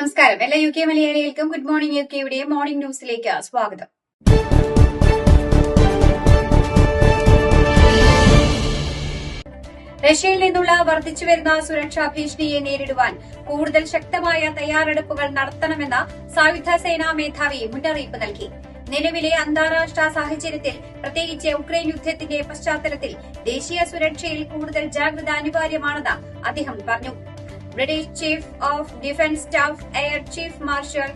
നമസ്കാരം. എല്ലാ UK മലയാളികൾക്കും ഗുഡ് മോർണിംഗ് UKയുടെ മോർണിംഗ് ന്യൂസിലേക്ക് സ്വാഗതം. റഷ്യയിൽ നിന്നുള്ള വർദ്ധിച്ചുവരുന്ന സുരക്ഷാ ഭീഷണിയെ നേരിടുവാൻ കൂടുതൽ ശക്തമായ തയ്യാറെടുപ്പുകൾ നടത്തണമെന്ന് സായുധ സേനാ മേധാവി മുന്നറിയിപ്പ് നൽകി. നിലവിലെ അന്താരാഷ്ട്ര സാഹചര്യത്തിൽ പ്രത്യേകിച്ച് ഉക്രൈൻ യുദ്ധത്തിന്റെ പശ്ചാത്തലത്തിൽ ദേശീയ സുരക്ഷയിൽ കൂടുതൽ ജാഗ്രത അനിവാര്യമാണെന്ന് അദ്ദേഹം പറഞ്ഞു. British chief of defence staff air chief marshal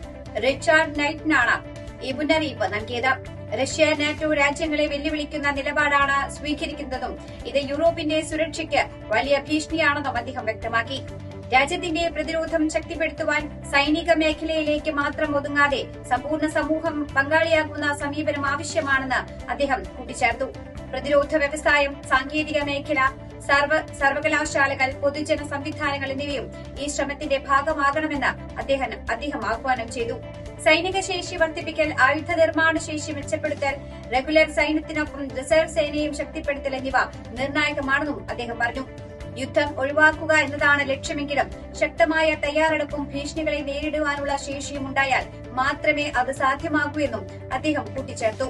Richard നൈറ്റനാണ് ഈ മുന്നറിയിപ്പ് നൽകിയത്. റഷ്യ നാറ്റോ രാജ്യങ്ങളെ വെല്ലുവിളിക്കുന്ന നിലപാടാണ് സ്വീകരിക്കുന്നതും ഇത് യൂറോപ്പിന്റെ സുരക്ഷയ്ക്ക് വലിയ ഭീഷണിയാണെന്നും അദ്ദേഹം വ്യക്തമാക്കി. രാജ്യത്തിന്റെ പ്രതിരോധം ശക്തിപ്പെടുത്തുവാൻ സൈനിക മേഖലയിലേക്ക് മാത്രം ഒതുങ്ങാതെ സമ്പൂർണ്ണ സമൂഹം പങ്കാളിയാകുന്ന സമീപനം ആവശ്യമാണെന്ന് അദ്ദേഹം കൂട്ടിച്ചേർത്തു. പ്രതിരോധ വ്യവസായം, സാങ്കേതിക മേഖല, സർവകലാശാലകൾ, പൊതുജന സംവിധാനങ്ങൾ എന്നിവയും ഈ ശ്രമത്തിന്റെ ഭാഗമാകണമെന്ന് അദ്ദേഹം ആഹ്വാനം ചെയ്തു. സൈനിക ശേഷി വർദ്ധിപ്പിക്കൽ, ആയുധ നിർമ്മാണ ശേഷി മെച്ചപ്പെടുത്തൽ, റെഗുലർ സൈന്യത്തിനൊപ്പം റിസർവ് സേനയും ശക്തിപ്പെടുത്തൽ എന്നിവ നിർണായകമാണെന്നും അദ്ദേഹം പറഞ്ഞു. യുദ്ധം ഒഴിവാക്കുക എന്നതാണ് ലക്ഷ്യമെങ്കിലും ശക്തമായ തയ്യാറെടുപ്പും ഭീഷണികളെ നേരിടുവാനുള്ള ശേഷിയും ഉണ്ടായാൽ മാത്രമേ അത് സാധ്യമാകൂ എന്നും അദ്ദേഹം കൂട്ടിച്ചേർത്തു.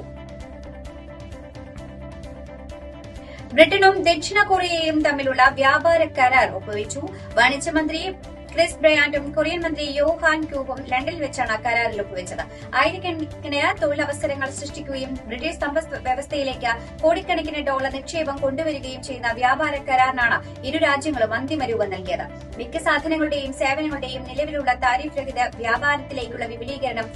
ബ്രിട്ടനും ദക്ഷിണ കൊറിയയും തമ്മിലുള്ള വ്യാപാര കരാർ ഒപ്പുവെച്ചു. വാണിജ്യമന്ത്രി ക്രിസ് ബ്രയാന്റും കൊറിയൻ മന്ത്രി യോ ഹാൻ ക്യൂവും ലണ്ടനിൽ വെച്ചാണ് കരാറിൽ ഒപ്പുവെച്ചത്. ആയിരക്കണക്കിന് തൊഴിലവസരങ്ങൾ സൃഷ്ടിക്കുകയും ബ്രിട്ടീഷ് സമ്പദ് വ്യവസ്ഥയിലേക്ക് കോടിക്കണക്കിന് ഡോളർ നിക്ഷേപം കൊണ്ടുവരികയും ചെയ്യുന്ന വ്യാപാര കരാറിനാണ് ഇരു രാജ്യങ്ങളും അന്തിമ രൂപം നൽകിയത്. മിക്ക സാധനങ്ങളുടെയും സേവനങ്ങളുടെയും നിലവിലുള്ള താരിഫ് രഹിത വ്യാപാരത്തിലേക്കുള്ള വിപുലീകരണം,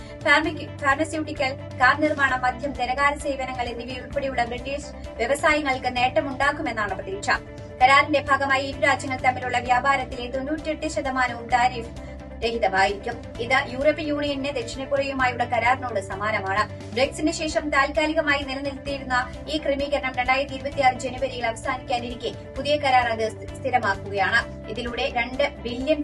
ഫാർമസ്യൂട്ടിക്കൽ, കാർ നിർമ്മാണം, മദ്യം, ധനകാര്യ സേവനങ്ങൾ എന്നിവയുൾപ്പെടെയുള്ള ബ്രിട്ടീഷ് വ്യവസായങ്ങൾക്ക് നേട്ടമുണ്ടാക്കുമെന്നാണ് പ്രതീക്ഷ. കരാറിന്റെ ഭാഗമായി ഇരു രാജ്യങ്ങൾ തമ്മിലുള്ള വ്യാപാരത്തിലെ 98% താരിഫ് രഹിതമായിരിക്കും. ഇത് യൂറോപ്യൻ യൂണിയനിന് ദക്ഷിണ കൊറിയയുമായുള്ള കരാറിനോട് സമാനമാണ്. ബ്രെക്സിറ്റിന് ശേഷം താൽക്കാലികമായി നിലനിർത്തിയിരുന്ന ഈ ക്രമീകരണം 2026 ജനുവരിയിൽ അവസാനിക്കാനിരിക്കെ പുതിയ കരാർ അത് സ്ഥിരമാക്കുകയാണ്. ഇതിലൂടെ £2 ബില്യൺ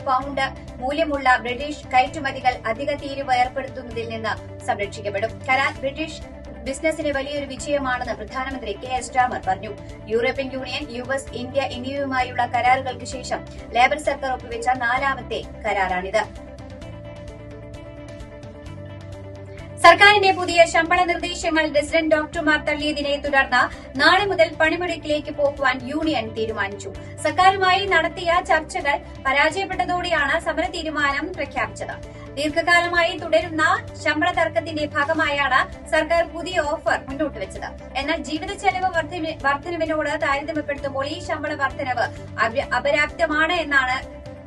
മൂല്യമുള്ള ബ്രിട്ടീഷ് കയറ്റുമതികൾ അധിക തീരുവ ഏർപ്പെടുത്തുന്നതിൽ നിന്ന് സംരക്ഷിക്കപ്പെടും. കരാർ ബ്രിട്ടീഷ് ബിസിനസിന് വലിയൊരു വിജയമാണെന്ന് പ്രധാനമന്ത്രി കെയർ സ്റ്റാമർ പറഞ്ഞു. യൂറോപ്യൻ യൂണിയൻ, US, ഇന്ത്യ എന്നിവയുമായുള്ള കരാറുകൾക്ക് ശേഷം ലേബർ സർക്കാർ ഒപ്പുവെച്ച 4ാമത്തെ കരാറാണിത്. സർക്കാരിന്റെ പുതിയ ശമ്പള നിർദ്ദേശങ്ങൾ റെസിഡന്റ് ഡോക്ടർമാർ തള്ളിയതിനെ തുടർന്ന് നാളെ മുതൽ പണിമുടക്കിലേക്ക് പോകുവാൻ യൂണിയൻ തീരുമാനിച്ചു. സർക്കാരുമായി നടത്തിയ ചർച്ചകൾ പരാജയപ്പെട്ടതോടെയാണ് സമര തീരുമാനം പ്രഖ്യാപിച്ചത്. ദീർഘകാലമായി തുടരുന്ന ശമ്പള തർക്കത്തിന്റെ ഭാഗമായാണ് സർക്കാർ പുതിയ ഓഫർ മുന്നോട്ട് വെച്ചത്. എന്നാൽ ജീവിത ചെലവ് വർധനവിനോട് താരതമ്യപ്പെടുത്തുമ്പോൾ ഈ ശമ്പള വർധനവ് അപര്യാപ്തമാണ് എന്നാണ്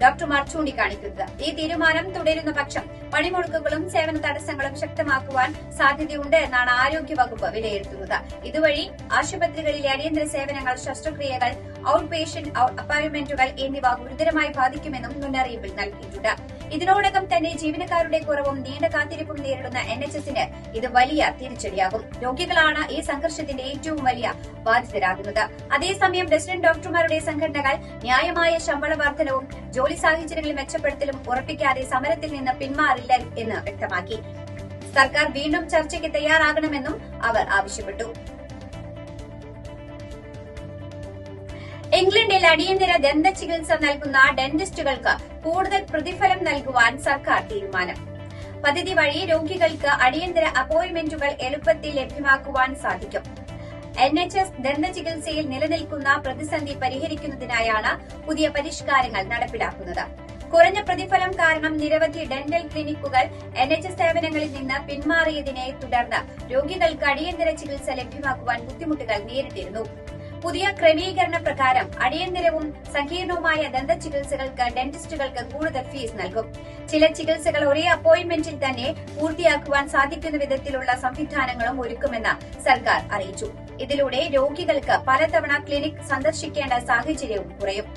ഡോക്ടർമാർ ചൂണ്ടിക്കാണിക്കുന്നത്. ഈ തീരുമാനം തുടരുന്ന പക്ഷം പണിമുടക്കുകളും സേവന തടസ്സങ്ങളും ശക്തമാക്കുവാൻ സാധ്യതയുണ്ട് എന്നാണ് ആരോഗ്യവകുപ്പ് വിലയിരുത്തുന്നത്. ഇതുവഴി ആശുപത്രികളിലെ അടിയന്തര സേവനങ്ങൾ, ശസ്ത്രക്രിയകൾ, ഔട്ട് പേഷ്യന്റ് അപ്പോയിന്റ്മെന്റുകൾ എന്നിവ ഗുരുതരമായി ബാധിക്കുമെന്നും മുന്നറിയിപ്പിൽ നൽകിയിട്ടുണ്ട്. ഇതിനോടകം തന്നെ ജീവനക്കാരുടെ കുറവും നീണ്ട കാത്തിരിപ്പും നേരിടുന്ന NHSന് ഇത് വലിയ തിരിച്ചടിയാകും. രോഗികളാണ് ഈ സംഘർഷത്തിന്റെ ഏറ്റവും വലിയ ബാധിതരാകുന്നത്. അതേസമയം റെസിഡന്റ് ഡോക്ടർമാരുടെ സംഘടനകൾ ന്യായമായ ശമ്പള വർധനവും ജോലി സാഹചര്യങ്ങൾ മെച്ചപ്പെടുത്തലും ഉറപ്പിക്കാതെ സമരത്തിൽ നിന്ന് പിന്മാറില്ല എന്ന് വ്യക്തമാക്കി. സർക്കാർ വീണ്ടും ചർച്ചയ്ക്ക് തയ്യാറാകണമെന്നും അവർ ആവശ്യപ്പെട്ടു. ഇംഗ്ലണ്ടിൽ അടിയന്തര ദന്ത ചികിത്സ നൽകുന്ന ഡെന്റിസ്റ്റുകൾക്ക് കൂടുതൽ പ്രതിഫലം നൽകുവാൻ സർക്കാർ തീരുമാനം. പദ്ധതി വഴി രോഗികൾക്ക് അടിയന്തര അപ്പോയിന്റ്മെന്റുകൾ എളുപ്പത്തിൽ ലഭ്യമാക്കുവാൻ സാധിക്കും. NHS ദന്ത ചികിത്സയിൽ നിലനിൽക്കുന്ന പ്രതിസന്ധി പരിഹരിക്കുന്നതിനായാണ് പുതിയ പരിഷ്കാരങ്ങൾ നടപ്പിലാക്കുന്നത്. കുറഞ്ഞ പ്രതിഫലം കാരണം നിരവധി ഡെന്റൽ ക്ലിനിക്കുകൾ NHS സേവനങ്ങളിൽ നിന്ന് പിന്മാറിയതിനെ തുടർന്ന് രോഗികൾക്ക് അടിയന്തര ചികിത്സ ലഭ്യമാക്കുവാൻ ബുദ്ധിമുട്ടുകൾ നേരിട്ടിരുന്നു. പുതിയ ക്രമീകരണ പ്രകാരം അടിയന്തരവും സങ്കീർണവുമായ ദന്ത ചികിത്സകൾക്ക് ഡെന്റിസ്റ്റുകൾക്ക് കൂടുതൽ ഫീസ് നൽകും. ചില ചികിത്സകൾ ഒരേ അപ്പോയിന്റ്മെന്റിൽ തന്നെ പൂർത്തിയാക്കുവാൻ സാധിക്കുന്ന വിധത്തിലുള്ള സംവിധാനങ്ങളും ഒരുക്കുമെന്ന് സർക്കാർ അറിയിച്ചു. ഇതിലൂടെ രോഗികൾക്ക് പലതവണ ക്ലിനിക് സന്ദർശിക്കേണ്ട സാഹചര്യവും കുറയും.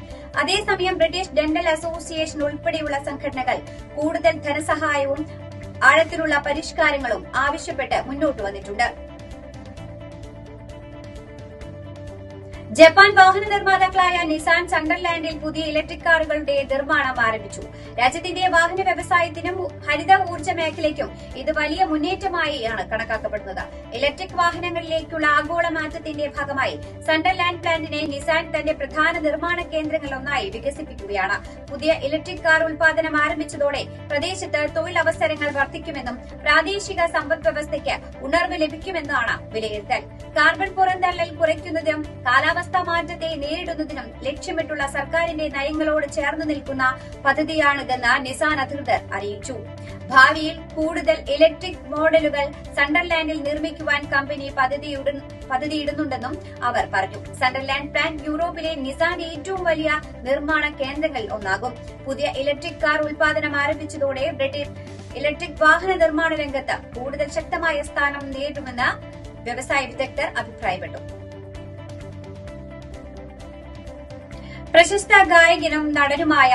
അതേസമയം ബ്രിട്ടീഷ് ഡെന്റൽ അസോസിയേഷൻ ഉൾപ്പെടെയുള്ള സംഘടനകൾ കൂടുതൽ ധനസഹായവും ആഴത്തിലുള്ള പരിഷ്കാരങ്ങളും ആവശ്യപ്പെട്ട് മുന്നോട്ട് വന്നിട്ടുണ്ട്. ജപ്പാൻ വാഹന നിർമ്മാതാക്കളായ നിസാൻ സണ്ടർലാൻഡിൽ പുതിയ ഇലക്ട്രിക് കാറുകളുടെ നിർമ്മാണം ആരംഭിച്ചു. രാജ്യത്തിന്റെ വാഹന വ്യവസായത്തിനും ഹരിത ഊർജ്ജ മേഖലയ്ക്കും ഇത് വലിയ മുന്നേറ്റമായാണ് കണക്കാക്കപ്പെടുന്നത്. ഇലക്ട്രിക് വാഹനങ്ങളിലേക്കുള്ള ആഗോള മാറ്റത്തിന്റെ ഭാഗമായി സണ്ടർലാൻഡ് പ്ലാന്റിനെ നിസാൻ തന്റെ പ്രധാന നിർമ്മാണ കേന്ദ്രങ്ങളിലൊന്നായി വികസിപ്പിക്കുകയാണ്. പുതിയ ഇലക്ട്രിക് കാർ ഉൽപാദനം ആരംഭിച്ചതോടെ പ്രദേശത്ത് തൊഴിലവസരങ്ങൾ വർദ്ധിക്കുമെന്നും പ്രാദേശിക സമ്പദ് വ്യവസ്ഥയ്ക്ക് ഉണർവ് ലഭിക്കുമെന്നാണ് വിലയിരുത്തൽ. കാർബൺ പുറന്തള്ളൽ കുറയ്ക്കുന്നതിനും കാലാവസ്ഥാ മാറ്റത്തെ നേരിടുന്നതിനും ലക്ഷ്യമിട്ടുള്ള സർക്കാരിന്റെ നയങ്ങളോട് ചേർന്ന് നിൽക്കുന്ന പദ്ധതിയാണിതെന്ന് നിസാൻ അധികൃതർ അറിയിച്ചു. ഭാവിയിൽ കൂടുതൽ ഇലക്ട്രിക് മോഡലുകൾ സണ്ടർലാൻഡിൽ നിർമ്മിക്കുവാൻ കമ്പനി പദ്ധതിയിടുന്നുണ്ടെന്നും അവർ പറഞ്ഞു. സണ്ടർലാൻഡ് പ്ലാന്റ് യൂറോപ്പിലെ നിസാന്റെ ഏറ്റവും വലിയ നിർമ്മാണ കേന്ദ്രങ്ങളിൽ ഒന്നാകും. പുതിയ ഇലക്ട്രിക് കാർ ഉൽപാദനം ആരംഭിച്ചതോടെ ബ്രിട്ടീഷ് ഇലക്ട്രിക് വാഹന നിർമ്മാണ രംഗത്ത് കൂടുതൽ ശക്തമായ സ്ഥാനം നേടുമെന്ന് വ്യവസായ വിദഗ്ധർ അഭിപ്രായപ്പെട്ടു. പ്രശസ്ത ഗായകനും നടനുമായ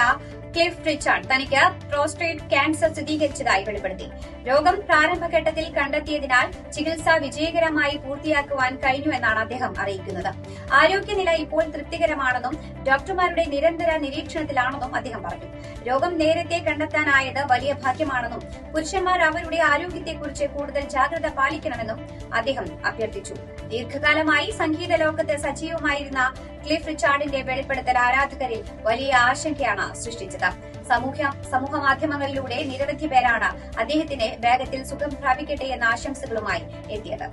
ക്ലിഫ് റിച്ചാർഡ് തനിക്ക് പ്രോസ്റ്റേറ്റ് ക്യാൻസർ സ്ഥിരീകരിച്ചതായി വെളിപ്പെടുത്തി. രോഗം പ്രാരംഭഘട്ടത്തിൽ കണ്ടെത്തിയതിനാൽ ചികിത്സ വിജയകരമായി പൂർത്തിയാക്കുവാൻ കഴിഞ്ഞുവെന്നാണ് അദ്ദേഹം അറിയിക്കുന്നത്. ആരോഗ്യനില ഇപ്പോൾ തൃപ്തികരമാണെന്നും ഡോക്ടർമാരുടെ നിരന്തര നിരീക്ഷണത്തിലാണെന്നും അദ്ദേഹം പറഞ്ഞു. രോഗം നേരത്തെ കണ്ടെത്താനായത് വലിയ ഭാഗ്യമാണെന്നും പുരുഷന്മാർ അവരുടെ ആരോഗ്യത്തെക്കുറിച്ച് കൂടുതൽ ജാഗ്രത പാലിക്കണമെന്നും അദ്ദേഹം അഭ്യർത്ഥിച്ചു. ദീർഘകാലമായി സംഗീത ലോകത്ത് സജീവമായിരുന്ന ക്ലിഫ് റിച്ചാർഡിന്റെ വെളിപ്പെടുത്തൽ ആരാധകരിൽ വലിയ ആശങ്കയാണ് സൃഷ്ടിച്ചത്. സമൂഹ മാധ്യമങ്ങളിലൂടെ നിരവധി പേരാണ് അദ്ദേഹത്തിന് വേഗത്തിൽ സുഖം പ്രാപിക്കട്ടെ എന്ന ആശംസകളുമായി എത്തിയത്.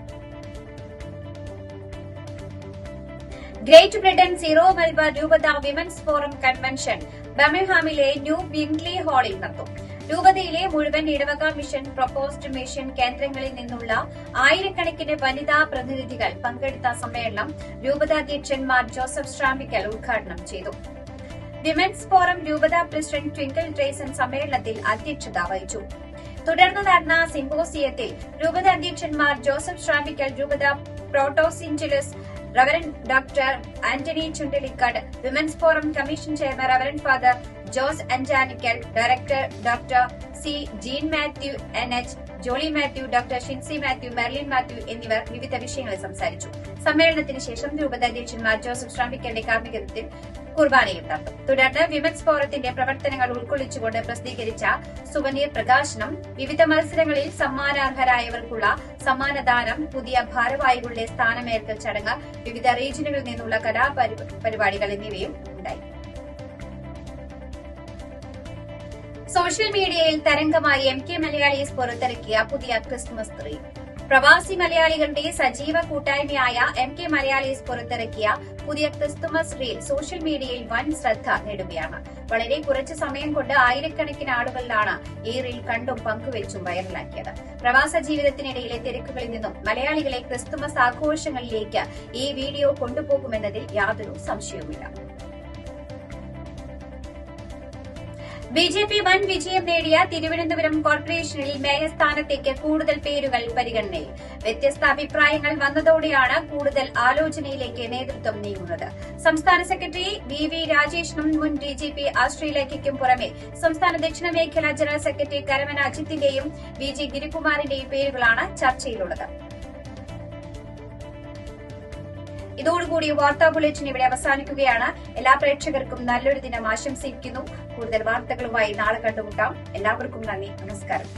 ഗ്രേറ്റ് ബ്രിട്ടൻ സീറോ മലബാർ രൂപത വിമൻസ് ഫോറം കൺവെൻഷൻ ബർമിംഗ്ഹാമിലെ ന്യൂ ബിംഗ്ലി ഹാളിൽ നടത്തും. രൂപതയിലെ മുഴുവൻ ഇടവക മിഷൻ പ്രൊപ്പോസ്ഡ് മിഷൻ കേന്ദ്രങ്ങളിൽ നിന്നുള്ള ആയിരക്കണക്കിന് വനിതാ പ്രതിനിധികൾ പങ്കെടുത്ത സമ്മേളനം രൂപതാധ്യക്ഷൻ മാർ ജോസഫ് ശ്രാമ്പിക്കൽ ഉദ്ഘാടനം ചെയ്തു. വിമൻസ് ഫോറം രൂപത പ്രസിഡന്റ് ട്വിങ്കിൾ ഡ്രേസൺ സമ്മേളനത്തിൽ അധ്യക്ഷത വഹിച്ചു. തുടർന്ന് നടന്ന സിംപോസിയത്തിൽ രൂപത അധ്യക്ഷന്മാർ ജോസഫ് ശ്രാമ്പിക്കൽ, രൂപത protosyncellus reverend doctor Antony Chundelikkad, women's forum commission chairman reverend father Jose Anchanikkal, director doctor C Jean Mathew, NH Jolly Mathew, doctor Shincy Mathew, Merlin Mathew എന്നിവർ വിവിധ വിഷയങ്ങളിൽ സംസാരിച്ചു. സമ്മേളനത്തിന് ശേഷം രൂപത അധ്യക്ഷന്മാർ ജോസഫ് ശ്രാമ്പിക്കലിന്റെ കാർമ്മികത്വത്തിൽ കുർബാനയും നടത്തും. തുടർന്ന് വിമൻസ് ഫോറത്തിന്റെ പ്രവർത്തനങ്ങൾ ഉൾക്കൊള്ളിച്ചുകൊണ്ട് പ്രസിദ്ധീകരിച്ച സുവനീർ പ്രകാശനം, വിവിധ മത്സരങ്ങളിൽ സമ്മാനാർഹരായവർക്കുള്ള സമ്മാനദാനം, പുതിയ ഭാരവാഹികളുടെ സ്ഥാനമേൽക്കൽ ചടങ്ങ്, വിവിധ റീജിയനുകളിൽ നിന്നുള്ള കലാപരിപാടികൾ എന്നിവയും ഉണ്ടായി. സോഷ്യൽ മീഡിയയിൽ തരംഗമായി MK മലയാളീസ് പുറത്തിറക്കിയ പുതിയ ക്രിസ്മസ് ട്രീ. പ്രവാസി മലയാളികളുടെ സജീവ കൂട്ടായ്മയായ MK മലയാളീസ് പുറത്തിറക്കിയ പുതിയ ക്രിസ്തുമസ് റീൽ സോഷ്യൽ മീഡിയയിൽ വൻ ശ്രദ്ധ നേടുകയാണ്. വളരെ കുറച്ച് സമയം കൊണ്ട് ആയിരക്കണക്കിന് ആളുകളിലാണ് ഈ റീൽ കണ്ടും പങ്കുവച്ചും വൈറലാക്കിയത്. പ്രവാസ ജീവിതത്തിനിടയിലെ തിരക്കുകളിൽ നിന്നും മലയാളികളെ ക്രിസ്തുമസ് ആഘോഷങ്ങളിലേക്ക് ഈ വീഡിയോ കൊണ്ടുപോകുമെന്നതിൽ യാതൊരു സംശയവുമില്ല. BJP വൻ വിജയം നേടിയ തിരുവനന്തപുരം കോർപ്പറേഷനിൽ മേയർ സ്ഥാനത്തേക്ക് കൂടുതൽ പേരുകൾ പരിഗണനയിൽ. വ്യത്യസ്ത അഭിപ്രായങ്ങൾ വന്നതോടെയാണ് കൂടുതൽ ആലോചനയിലേക്ക് നേതൃത്വം നീങ്ങുന്നത്. സംസ്ഥാന സെക്രട്ടറി VV രാജേഷിനും മുൻ DGP ആശ്രയിലേക്കും പുറമെ സംസ്ഥാന ദക്ഷിണ മേഖല ജനറൽ സെക്രട്ടറി കരമന അജിത്തിന്റെയും VG ഗിരികുമാറിന്റെയും പേരുകളാണ് ചർച്ചയിലുള്ളത്. ഇതോടുകൂടി വാർത്താ ബുള്ളറ്റിൻ ഇവിടെ അവസാനിക്കുകയാണ്. എല്ലാ പ്രേക്ഷകർക്കും നല്ലൊരു ദിനം ആശംസിക്കുന്നു. കൂടുതൽ വാർത്തകളുമായി നാളെ കണ്ടുമുട്ടാം. എല്ലാവർക്കും നന്ദി, നമസ്കാരം.